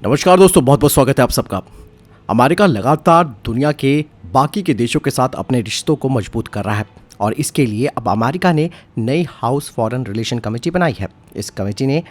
नमस्कार दोस्तों, बहुत बहुत स्वागत है आप सबका। अमेरिका लगातार दुनिया के बाकी के देशों के साथ अपने रिश्तों को मजबूत कर रहा है और इसके लिए अब अमेरिका ने नई हाउस फॉरेन रिलेशन कमेटी बनाई है। इस कमेटी ने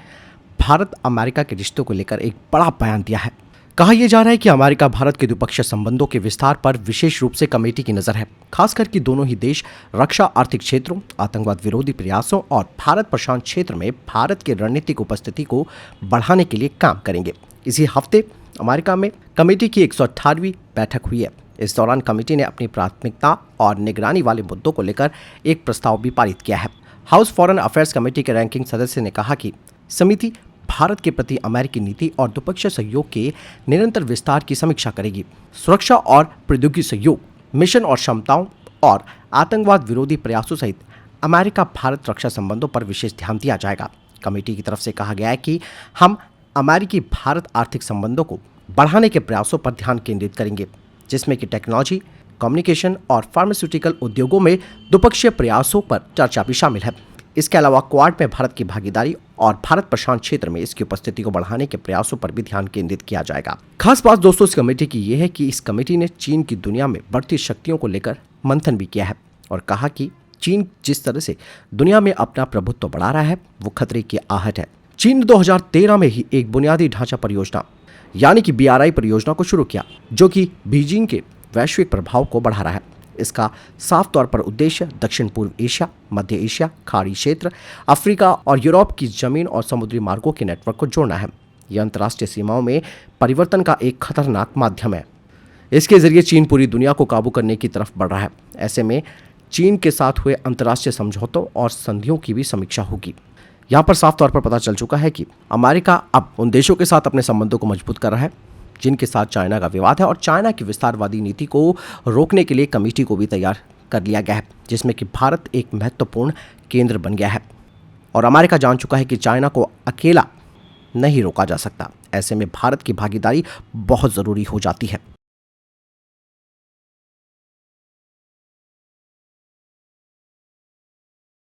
भारत अमेरिका के रिश्तों को लेकर एक बड़ा बयान दिया है। कहा यह जा रहा है कि अमेरिका भारत के द्विपक्षीय संबंधों के विस्तार पर विशेष रूप से कमेटी की नजर है, खासकर कि दोनों ही देश रक्षा, आर्थिक क्षेत्रों, आतंकवाद विरोधी प्रयासों और भारत प्रशांत क्षेत्र में भारत की रणनीतिक उपस्थिति को बढ़ाने के लिए काम करेंगे। इसी हफ्ते अमेरिका में कमेटी की 118वीं बैठक हुई है। इस दौरान कमेटी ने अपनी प्राथमिकता और निगरानी वाले मुद्दों को लेकर एक प्रस्ताव भी पारित किया है। हाउस फॉरेन अफेयर्स कमेटी के रैंकिंग सदस्य ने कहा कि समिति भारत के प्रति अमेरिकी नीति और द्विपक्षीय सहयोग के निरंतर विस्तार की समीक्षा करेगी। सुरक्षा और प्रौद्योगिकी सहयोग, मिशन और क्षमताओं और आतंकवाद विरोधी प्रयासों सहित अमेरिका भारत रक्षा संबंधों पर विशेष ध्यान दिया जाएगा। कमेटी की तरफ से कहा गया है कि हम अमेरिकी भारत आर्थिक संबंधों को बढ़ाने के प्रयासों पर ध्यान केंद्रित करेंगे, जिसमें कि टेक्नोलॉजी, कम्युनिकेशन और फार्मास्यूटिकल उद्योगों में द्विपक्षीय प्रयासों पर चर्चा भी शामिल है। इसके अलावा क्वाड में भारत की भागीदारी और भारत प्रशांत क्षेत्र में इसकी उपस्थिति को बढ़ाने के प्रयासों पर भी ध्यान केंद्रित किया जाएगा। खास बात दोस्तों इस कमेटी की यह है कि इस कमेटी ने चीन की दुनिया में बढ़ती शक्तियों को लेकर मंथन भी किया है और कहा कि चीन जिस तरह से दुनिया में अपना प्रभुत्व बढ़ा रहा है वो खतरे की आहट है। चीन ने 2013 में ही एक बुनियादी ढांचा परियोजना यानी कि BRI परियोजना को शुरू किया, जो कि बीजिंग के वैश्विक प्रभाव को बढ़ा रहा है। इसका साफ तौर पर उद्देश्य दक्षिण पूर्व एशिया, मध्य एशिया, खाड़ी क्षेत्र, अफ्रीका और यूरोप की जमीन और समुद्री मार्गों के नेटवर्क को जोड़ना है। यह अंतर्राष्ट्रीय सीमाओं में परिवर्तन का एक खतरनाक माध्यम है। इसके जरिए चीन पूरी दुनिया को काबू करने की तरफ बढ़ रहा है। ऐसे में चीन के साथ हुए अंतर्राष्ट्रीय समझौतों और संधियों की भी समीक्षा होगी। यहाँ पर साफ तौर पर पता चल चुका है कि अमेरिका अब उन देशों के साथ अपने संबंधों को मजबूत कर रहा है जिनके साथ चाइना का विवाद है और चाइना की विस्तारवादी नीति को रोकने के लिए कमेटी को भी तैयार कर लिया गया है, जिसमें कि भारत एक महत्वपूर्ण केंद्र बन गया है और अमेरिका जान चुका है कि चाइना को अकेला नहीं रोका जा सकता। ऐसे में भारत की भागीदारी बहुत ज़रूरी हो जाती है।